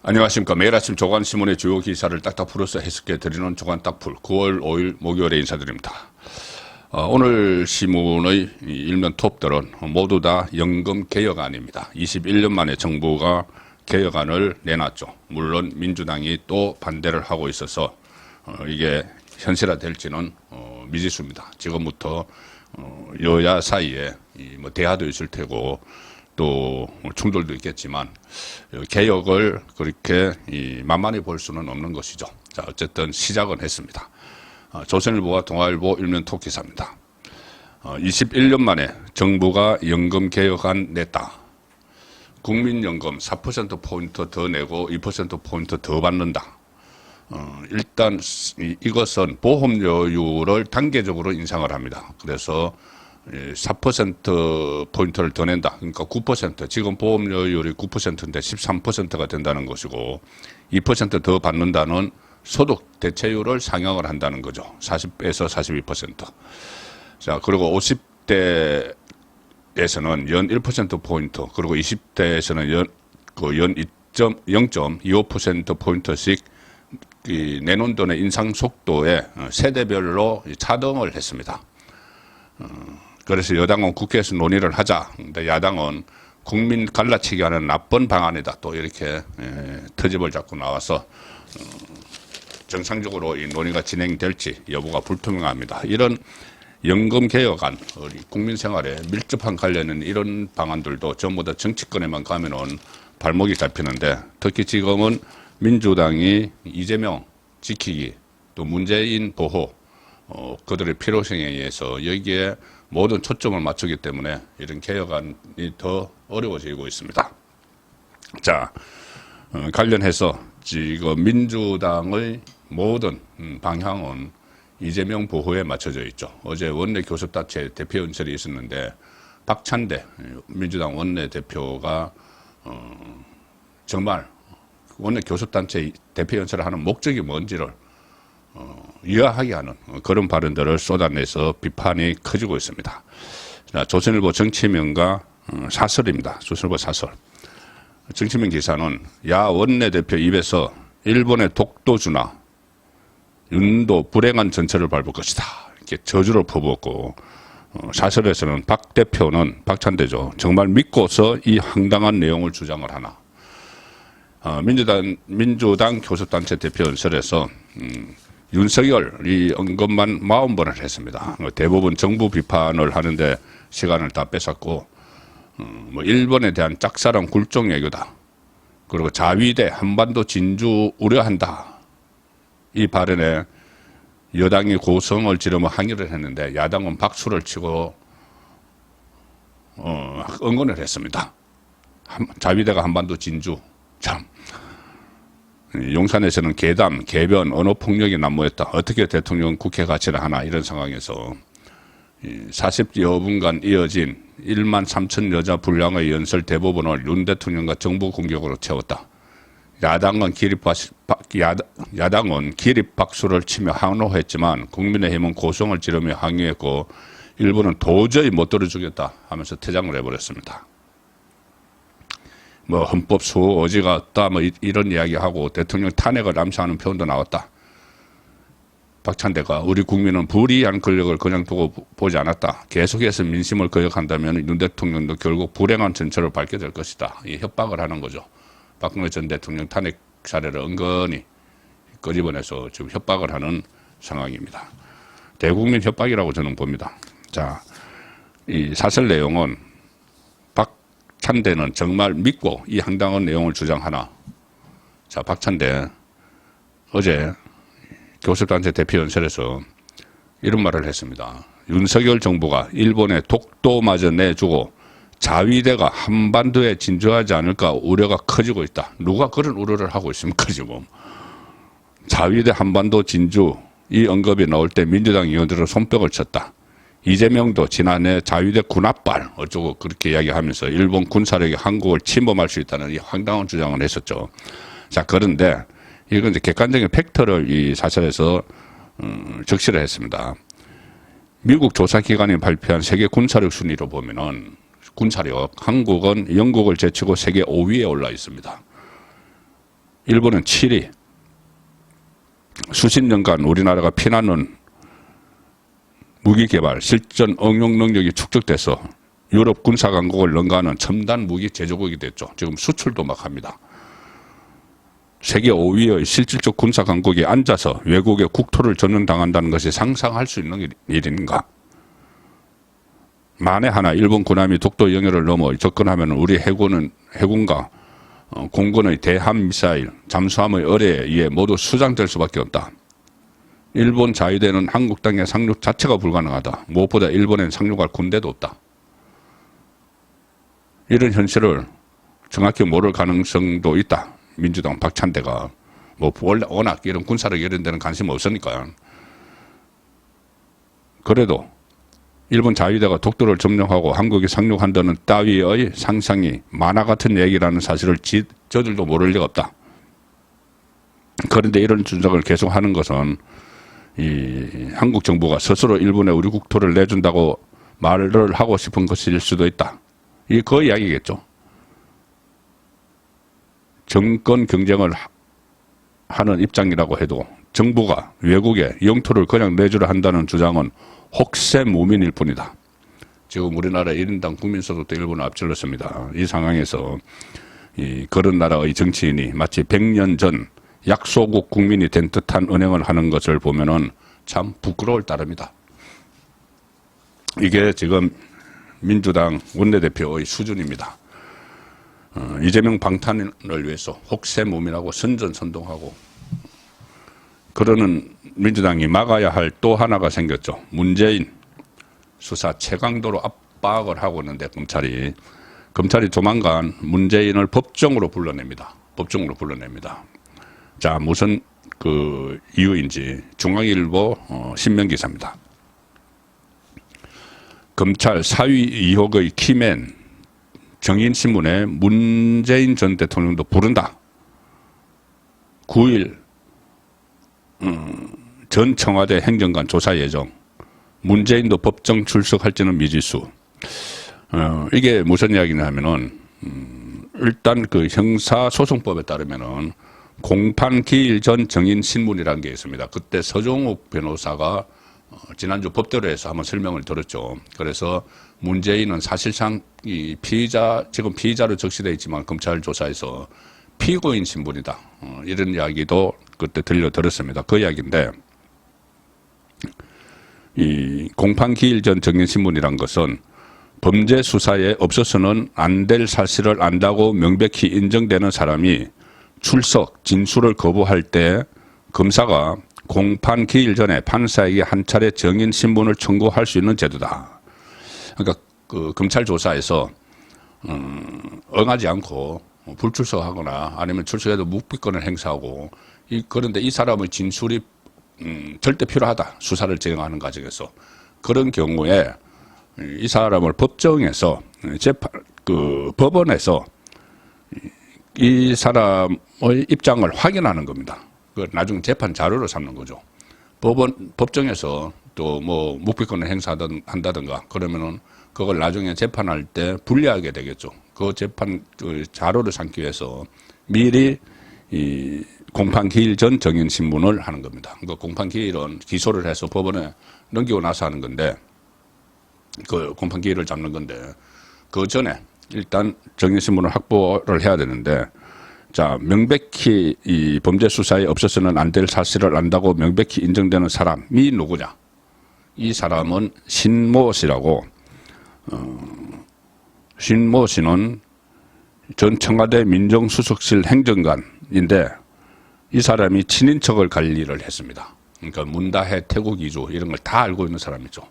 안녕하십니까. 매일 아침 조간신문의 주요 기사를 딱딱 풀어서 해석해 드리는 조간 딱풀 9월 5일 목요일에 인사드립니다. 오늘 신문의 일면 톱들은 모두 다 연금 개혁안입니다. 21년 만에 정부가 개혁안을 내놨죠. 물론 민주당이 또 반대를 하고 있어서 이게 현실화될지는 미지수입니다. 지금부터 여야 사이에 뭐 대화도 있을 테고 또 충돌도 있겠지만 개혁을 그렇게 만만히 볼 수는 없는 것이죠. 자, 어쨌든 시작은 했습니다. 조선일보와 동아일보 일면 톱 기사입니다. 21년 만에 정부가 연금 개혁안 냈다. 국민연금 4%포인트 더 내고 2%포인트 더 받는다. 일단 이것은 보험료율을 단계적으로 인상을 합니다. 그래서 4%포인트를 더 낸다. 그러니까 9%, 지금 보험료율이 9%인데 13%가 된다는 것이고 2% 더 받는다는 소득 대체율을 상향을 한다는 거죠. 40에서 42%. 자, 그리고 50대에서는 연 1%포인트, 그리고 20대에서는 연 0.25%포인트씩 내놓은 돈의 인상 속도에 세대별로 차등을 했습니다. 그래서 여당은 국회에서 논의를 하자. 근데 야당은 국민 갈라치기 하는 나쁜 방안이다. 또 이렇게 트집을 잡고 나와서 정상적으로 이 논의가 진행될지 여부가 불투명합니다. 이런 연금 개혁안, 우리 국민 생활에 밀접한 관련된 이런 방안들도 전부 다 정치권에만 가면은 발목이 잡히는데, 특히 지금은 민주당이 이재명 지키기, 또 문재인 보호, 그들의 필요성에 의해서 여기에 모든 초점을 맞추기 때문에 이런 개혁안이 더 어려워지고 있습니다. 자, 관련해서 지금 민주당의 모든 방향은 이재명 보호에 맞춰져 있죠. 어제 원내교섭단체 대표연설이 있었는데 박찬대 민주당 원내대표가 정말 원내교섭단체 대표연설을 하는 목적이 뭔지를 유아하게 하는 그런 발언들을 쏟아내서 비판이 커지고 있습니다. 자, 조선일보 정치면과 사설입니다. 조선일보 사설. 정치면 기사는 야 원내대표 입에서 일본의 독도주나 윤도 불행한 전철을 밟을 것이다. 이렇게 저주를 퍼부었고, 사설에서는 박 대표는 박찬대죠. 정말 믿고서 이 황당한 내용을 주장을 하나. 민주당 교섭단체 대표연설에서 윤석열이 언급만 40번을 했습니다. 대부분 정부 비판을 하는데 시간을 다 뺏었고, 뭐 일본에 대한 짝사랑 굴종 외교다. 그리고 자위대 한반도 진주 우려한다. 이 발언에 여당이 고성을 지르며 항의를 했는데 야당은 박수를 치고 응원을 했습니다. 자위대가 한반도 진주, 참. 용산에서는 계담, 개변, 언어폭력이 난무했다. 어떻게 대통령 국회 가치를 하나, 이런 상황에서 40여 분간 이어진 1만 3천 여자 분량의 연설 대부분을 윤 대통령과 정부 공격으로 채웠다. 야당은 기립박수를 치며 환호했지만 국민의힘은 고성을 지르며 항의했고 일부는 도저히 못 들어주겠다 하면서 퇴장을 해버렸습니다. 뭐 헌법 수호 의지가 없다, 뭐 이런 이야기하고 대통령 탄핵을 암시하는 표현도 나왔다. 박찬대가 우리 국민은 불이한 권력을 그냥 두고 보지 않았다. 계속해서 민심을 거역한다면 윤 대통령도 결국 불행한 전철을 밟게 될 것이다. 이 협박을 하는 거죠. 박근혜 전 대통령 탄핵 사례를 은근히 끄집어내서 지금 협박을 하는 상황입니다. 대국민 협박이라고 저는 봅니다. 자, 이 사설 내용은 박찬대는 정말 믿고 이 황당한 내용을 주장하나. 자, 박찬대 어제 교섭단체 대표연설에서 이런 말을 했습니다. 윤석열 정부가 일본의 독도마저 내주고 자위대가 한반도에 진주하지 않을까 우려가 커지고 있다. 누가 그런 우려를 하고 있습니까, 지금? 자위대 한반도 진주, 이 언급이 나올 때 민주당 의원들은 손뼉을 쳤다. 이재명도 지난해 자위대 군합발 어쩌고 그렇게 이야기하면서 일본 군사력이 한국을 침범할 수 있다는 이 황당한 주장을 했었죠. 자, 그런데 이건 이제 객관적인 팩트를 이 사설에서 적시를 했습니다. 미국 조사기관이 발표한 세계 군사력 순위로 보면은 군사력, 한국은 영국을 제치고 세계 5위에 올라 있습니다. 일본은 7위. 수십 년간 우리나라가 피나는 무기 개발, 실전 응용 능력이 축적돼서 유럽 군사 강국을 능가하는 첨단 무기 제조국이 됐죠. 지금 수출도 막 합니다. 세계 5위의 실질적 군사 강국이 앉아서 외국의 국토를 점령당한다는 것이 상상할 수 있는 일인가? 만에 하나 일본 군함이 독도 영해를 넘어 접근하면 우리 해군과 공군의 대함 미사일, 잠수함의 어뢰에 의해 모두 수장될 수밖에 없다. 일본 자위대는 한국 땅에 상륙 자체가 불가능하다. 무엇보다 일본엔 상륙할 군대도 없다. 이런 현실을 정확히 모를 가능성도 있다. 민주당 박찬대가 원래 워낙 이런 군사력 이런 데는 관심 없으니까. 그래도 일본 자위대가 독도를 점령하고 한국이 상륙한다는 따위의 상상이 만화 같은 얘기라는 사실을 저들도 모를 리가 없다. 그런데 이런 주장을 계속하는 것은 이 한국 정부가 스스로 일본에 우리 국토를 내준다고 말을 하고 싶은 것일 수도 있다. 이게 그 이야기겠죠. 정권 경쟁을 하는 입장이라고 해도 정부가 외국에 영토를 그냥 내주려 한다는 주장은 혹세무민일 뿐이다. 지금 우리나라 1인당 국민소득도 일본을 앞질렀습니다. 이 상황에서 그런 나라의 정치인이 마치 100년 전 약소국 국민이 된 듯한 은행을 하는 것을 보면은 참 부끄러울 따름이다. 이게 지금 민주당 원내대표의 수준입니다. 이재명 방탄을 위해서 혹세무민하고 선전선동하고 그러는 민주당이 막아야 할 또 하나가 생겼죠. 문재인 수사 최강도로 압박을 하고 있는데 검찰이 조만간 문재인을 법정으로 불러냅니다. 법정으로 불러냅니다. 자, 무슨 그 이유인지 중앙일보 신명기사입니다. 검찰 사위 의혹의 키맨 정인신문에 문재인 전 대통령도 부른다. 9일 전 청와대 행정관 조사 예정. 문재인도 법정 출석할지는 미지수. 이게 무슨 이야기냐 하면은 일단 그 형사소송법에 따르면은 공판기일 전 정인신문이라는 게 있습니다. 그때 서종욱 변호사가 지난주 법대로에서 한번 설명을 들었죠. 그래서 문재인은 사실상 이 지금 피의자로 적시되어 있지만 검찰 조사에서 피고인 신분이다. 이런 이야기도 그때 들었습니다. 그 이야기인데, 이 공판기일 전 정인신문이란 것은 범죄 수사에 없어서는 안 될 사실을 안다고 명백히 인정되는 사람이 출석, 진술을 거부할 때 검사가 공판 기일 전에 판사에게 한 차례 정인 신분을 청구할 수 있는 제도다. 그러니까 그 검찰 조사에서 응하지 않고 불출석하거나 아니면 출석해도 묵비권을 행사하고 그런데 이 사람의 진술이 절대 필요하다. 수사를 진행하는 과정에서 그런 경우에 이 사람을 법정에서 법원에서 이 사람의 입장을 확인하는 겁니다. 그 나중에 재판 자료로 삼는 거죠. 법정에서 또 뭐 묵비권을 행사한다든가 그러면은 그걸 나중에 재판할 때 불리하게 되겠죠. 그 재판 그 자료를 삼기 위해서 미리 이 공판 기일 전 정인 신문을 하는 겁니다. 그 공판 기일은 기소를 해서 법원에 넘기고 나서 하는 건데 그 공판 기일을 잡는 건데 그 전에 일단 정인 신문을 확보를 해야 되는데 자, 명백히 이 범죄 수사에 없어서는 안 될 사실을 안다고 명백히 인정되는 사람이 누구냐? 이 사람은 신모 씨라고, 신모 씨는 전 청와대 민정수석실 행정관인데 이 사람이 친인척을 관리를 했습니다. 그러니까 문다해 태국 이주 이런 걸 다 알고 있는 사람이죠.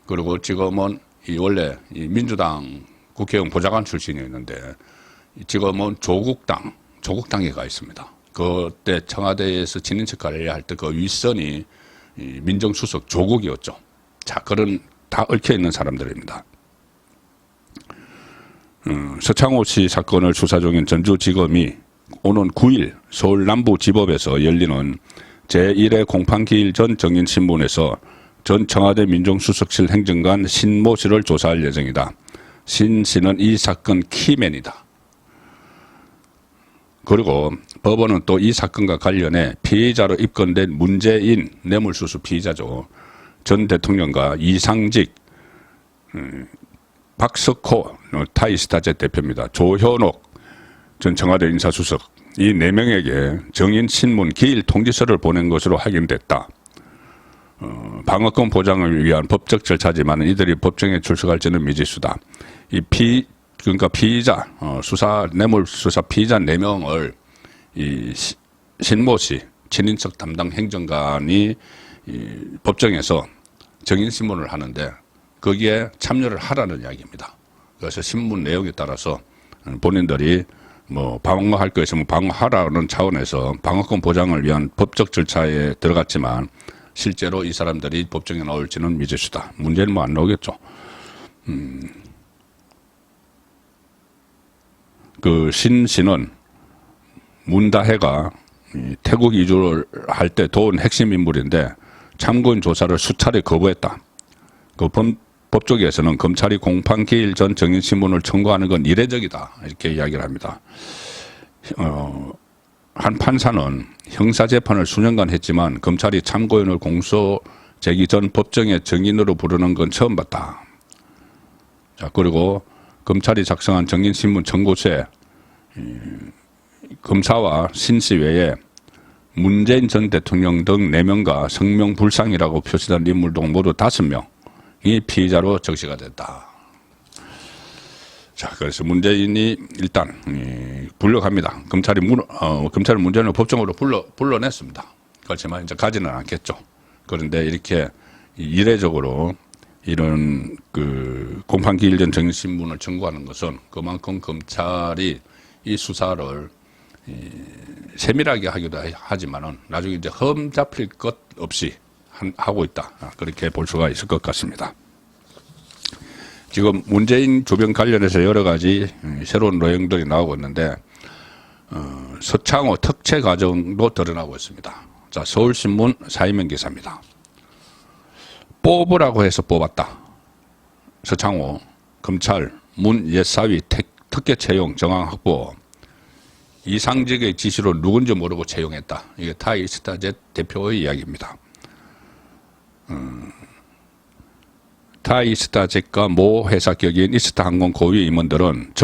그리고 지금은 원래 민주당 국회의원 보좌관 출신이었는데 지금은 조국당에 가 있습니다. 그때 청와대에서 친인척 관리할 때 그 윗선이 민정수석 조국이었죠. 자, 그런 다 얽혀 있는 사람들입니다. 서창호 씨 사건을 수사 중인 전주지검이 오는 9일 서울 남부지법에서 열리는 제1회 공판기일 전 정인신문에서 전 청와대 민정수석실 행정관 신모 씨를 조사할 예정이다. 신 씨는 이 사건 키맨이다. 그리고 법원은 또 이 사건과 관련해 피의자로 입건된 문재인 뇌물수수 피의자죠. 전 대통령과 이상직, 박석호 타이스타제 대표입니다. 조현옥 전 청와대 인사수석 이 4명에게 정인신문 기일 통지서를 보낸 것으로 확인됐다. 방어권 보장을 위한 법적 절차지만 이들이 법정에 출석할지는 미지수다. 그러니까 피의자 수사 뇌물 수사 피의자 4명을 이 신모 씨 친인척 담당 행정관이 법정에서 정인 신문을 하는데 거기에 참여를 하라는 이야기입니다. 그래서 신문 내용에 따라서 본인들이 뭐 방어할 거 있으면 방어하라는 차원에서 방어권 보장을 위한 법적 절차에 들어갔지만 실제로 이 사람들이 법정에 나올지는 미지수다. 문제는 뭐 안 나오겠죠. 그 신 씨는 문다혜가 태국 이주를 할 때 도운 핵심 인물인데 참고인 조사를 수차례 거부했다. 그 법조계에서는 검찰이 공판 기일 전 정인신문을 청구하는 건 이례적이다. 이렇게 이야기를 합니다. 한 판사는 형사재판을 수년간 했지만 검찰이 참고인을 공소 제기 전 법정에 정인으로 부르는 건 처음 봤다. 자, 그리고 검찰이 작성한 정인신문 청구서에 검사와 신씨 외에 문재인 전 대통령 등 4명과 성명불상이라고 표시된 인물 등 모두 5명이 피의자로 적시가 됐다. 자, 그래서 문재인이 일단 불려갑니다. 검찰이 문재인을 법정으로 불러냈습니다. 그렇지만 이제 가지는 않겠죠. 그런데 이렇게 이례적으로 이런 그 공판 기일 전 정인신문을 청구하는 것은 그만큼 검찰이 이 수사를 세밀하게 하기도 하지만은 나중에 이제 흠 잡힐 것 없이 하고 있다. 그렇게 볼 수가 있을 것 같습니다. 지금 문재인 주변 관련해서 여러 가지 새로운 내용들이 나오고 있는데 서창호 특채 과정도 드러나고 있습니다. 자, 서울신문 사이면 기사입니다. 뽑으라고 해서 뽑았다. 서창호 검찰 문 예사위 특혜 채용 정황 확보 이상직의 지시로 누군지 모르고 채용했다. 이게 타이스타젯 대표의 이야기입니다. 타이스타젯과 모 회사 격인 이스타항공 고위 임원들은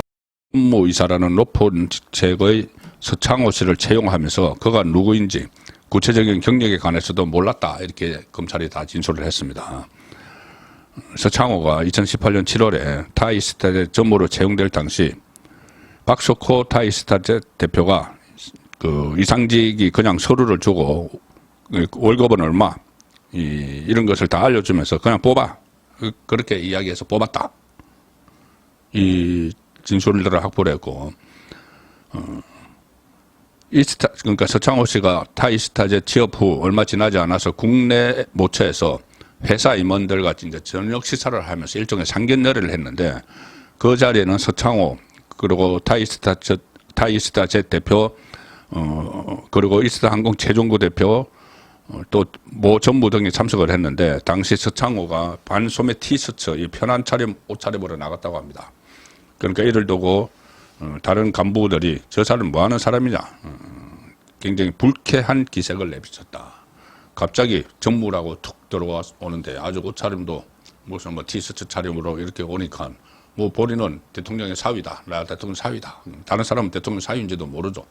전무이사라는 높은 직책의 서창호 씨를 채용하면서 그가 누구인지 구체적인 경력에 관해서도 몰랐다. 이렇게 검찰이 다 진술을 했습니다. 서창호가 2018년 7월에 타이스타젯 전무로 채용될 당시 박석호 타이스타젯 대표가 그 이상직이 그냥 서류를 주고 월급은 얼마 이런 것을 다 알려주면서 그냥 뽑아 그렇게 이야기해서 뽑았다. 이 진술들을 확보를 했고 그러니까 서창호 씨가 타이스타젯 취업 후 얼마 지나지 않아서 국내 모처에서 회사 임원들과 이제 저녁 식사를 하면서 일종의 상견례를 했는데 그 자리에는 서창호 그리고 타이스타젯 대표 그리고 이스타항공 최종구 대표 또 모 전무 등이 참석을 했는데 당시 서창호가 반소매 티셔츠 이 편한 차림 옷차림으로 나갔다고 합니다. 그러니까 이를 두고 다른 간부들이 저 사람 뭐 하는 사람이냐 굉장히 불쾌한 기색을 내비쳤다. 갑자기 전무라고 툭 들어와 오는데 아주 옷차림도 무슨 뭐 티셔츠 차림으로 이렇게 오니까 뭐 본인은 대통령의 사위다. 나 대통령 사위다. 다른 사람은 대통령 사위인지도 모르죠.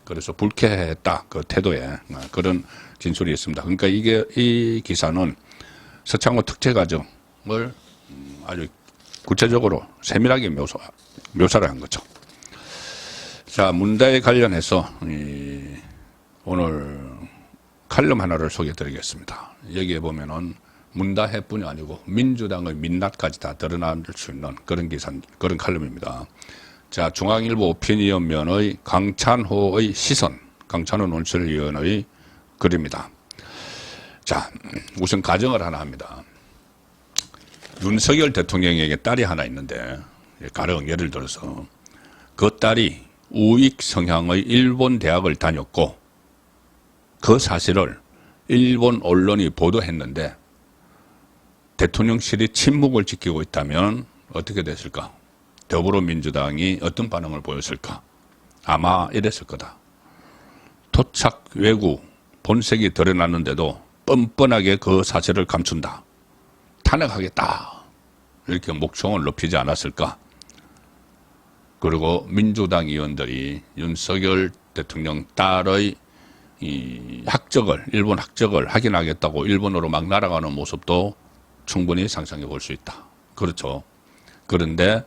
그래서 불쾌했다. 그 태도에 그런 진술이 있습니다. 그러니까 이 기사는 서창호 특채 과정을 아주 구체적으로 세밀하게 묘사를 한 거죠. 자, 문다에 관련해서 오늘 칼럼 하나를 소개해드리겠습니다. 여기에 보면은 문다해뿐이 아니고 민주당의 민낯까지 다 드러날 수 있는 그런 칼럼입니다. 자, 중앙일보 오피니언면의 강찬호의 시선, 강찬호 논설위원의 글입니다. 자, 우선 가정을 하나 합니다. 윤석열 대통령에게 딸이 하나 있는데, 가령 예를 들어서 그 딸이 우익 성향의 일본 대학을 다녔고 그 사실을 일본 언론이 보도했는데 대통령실이 침묵을 지키고 있다면 어떻게 됐을까? 더불어민주당이 어떤 반응을 보였을까? 아마 이랬을 거다. 토착 외구 본색이 드러났는데도 뻔뻔하게 그 사실을 감춘다. 탄핵하겠다. 이렇게 목청을 높이지 않았을까. 그리고 민주당 의원들이 윤석열 대통령 딸의 이 학적을, 일본 학적을 확인하겠다고 일본으로 막 날아가는 모습도 충분히 상상해 볼 수 있다. 그렇죠. 그런데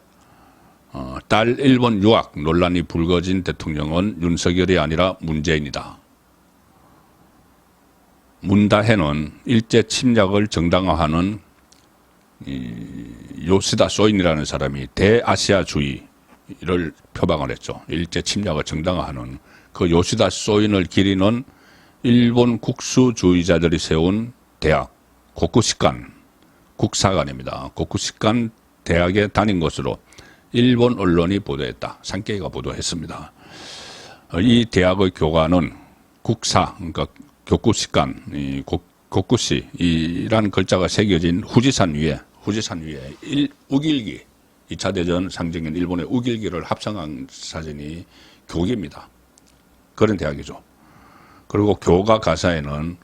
딸 일본 유학 논란이 불거진 대통령은 윤석열이 아니라 문재인이다. 문다해는 일제 침략을 정당화하는 요시다 소인이라는 사람이 대아시아주의를 표방을 했죠. 일제 침략을 정당화하는 그 요시다 소인을 기리는 일본 국수주의자들이 세운 대학 고쿠시칸 국사관입니다. 고쿠시칸 대학에 다닌 것으로 일본 언론이 보도했다. 산케이가 보도했습니다. 이 대학의 교관은 국사, 그러니까 교쿠시칸, 고쿠시라는 글자가 새겨진 후지산 위에 우길기, 2차 대전 상징인 일본의 우길기를 합성한 사진이 교기입니다. 그런 대학이죠. 그리고 교가 가사에는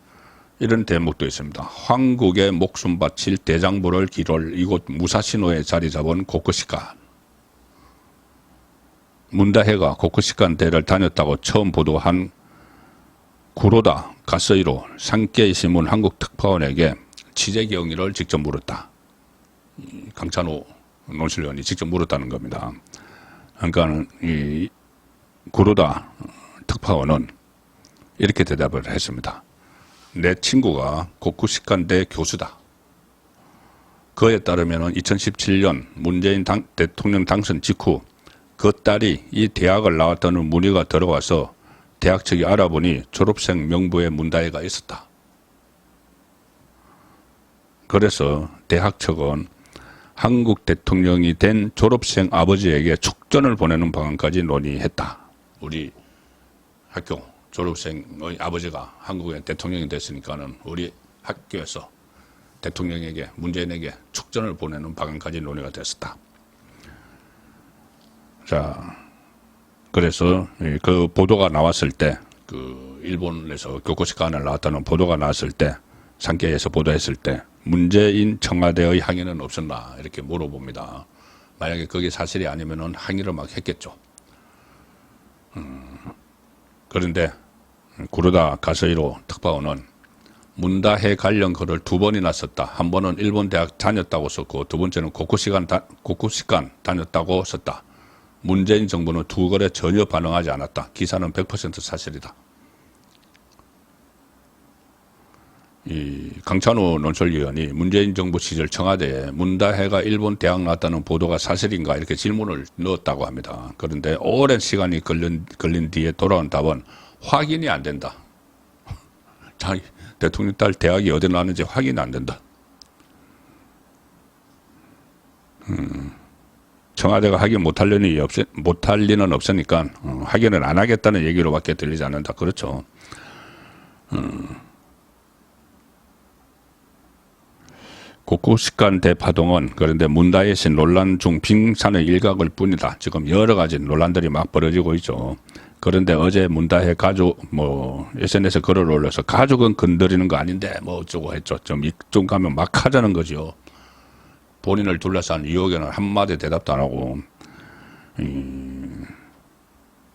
이런 대목도 있습니다. 황국에 목숨 바칠 대장부를 기를 이곳 무사시노에 자리 잡은 고쿠시칸. 문다해가 고쿠시칸 대를 다녔다고 처음 보도한 구로다 가서이로 산케이 신문 한국 특파원에게 취재 경위를 직접 물었다. 강찬호 논술위원이 직접 물었다는 겁니다. 그러니까 이 구로다 특파원은 이렇게 대답을 했습니다. 내 친구가 고쿠시칸대 교수다. 그에 따르면 2017년 문재인 대통령 당선 직후 그 딸이 이 대학을 나왔다는 문의가 들어와서 대학 측이 알아보니 졸업생 명부에 문다해가 있었다. 그래서 대학 측은 한국 대통령이 된 졸업생 아버지에게 축전을 보내는 방안까지 논의했다. 우리 학교 졸업생의 아버지가 한국의 대통령이 됐으니까는 우리 학교에서 대통령에게, 문재인에게 축전을 보내는 방안까지 논의가 됐었다. 자, 그래서 그 보도가 나왔을 때, 그 일본에서 교쿠시칸을 나왔다는 보도가 나왔을 때, 산케이에서 보도했을 때 문재인 청와대의 항의는 없었나 이렇게 물어봅니다. 만약에 그게 사실이 아니면은 항의를 막 했겠죠. 그런데 구르다 가서이로 특파원은 문다해 관련 글을 2번이나 썼다. 한 번은 일본 대학 다녔다고 썼고 두 번째는 고쿠시칸 다녔다고 썼다. 문재인 정부는 2글에 전혀 반응하지 않았다. 기사는 100% 사실이다. 이 강찬호 논설위원이 문재인 정부 시절 청와대에 문다해가 일본 대학 나왔다는 보도가 사실인가 이렇게 질문을 넣었다고 합니다. 그런데 오랜 시간이 걸린 뒤에 돌아온 답은 확인이 안 된다. 자기 대통령 딸 대학이 어디 나왔는지 확인이 안 된다. 청와대가 확인 못할 리는 없으니까 확인을 안 하겠다는 얘기로밖에 들리지 않는다. 그렇죠. 고쿠시칸 대파동은 그런데 문다해시 논란 중 빙산의 일각일 뿐이다. 지금 여러 가지 논란들이 막 벌어지고 있죠. 그런데 어제 문다해 가족 SNS에 글을 올려서 가족은 건드리는 거 아닌데 뭐 어쩌고 했죠. 좀 가면 막 하자는 거죠. 본인을 둘러싼 유혹에는 한마디 대답도 안 하고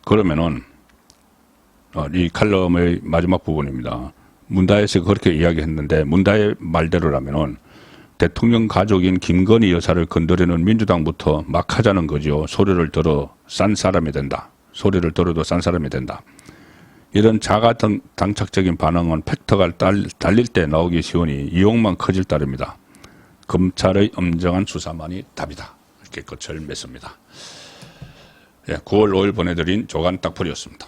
그러면은 이 칼럼의 마지막 부분입니다. 문다해에서 그렇게 이야기했는데 문다해 말대로라면은 대통령 가족인 김건희 여사를 건드리는 민주당부터 막 하자는 거죠. 소리를 들어 싼 사람이 된다. 소리를 들어도 싼 사람이 된다. 이런 자가당착적인 반응은 팩트가 달릴 때 나오기 쉬우니 이용만 커질 따릅니다. 검찰의 엄정한 수사만이 답이다. 이렇게 끝을 맺습니다. 9월 5일 보내드린 조간 딱풀이었습니다.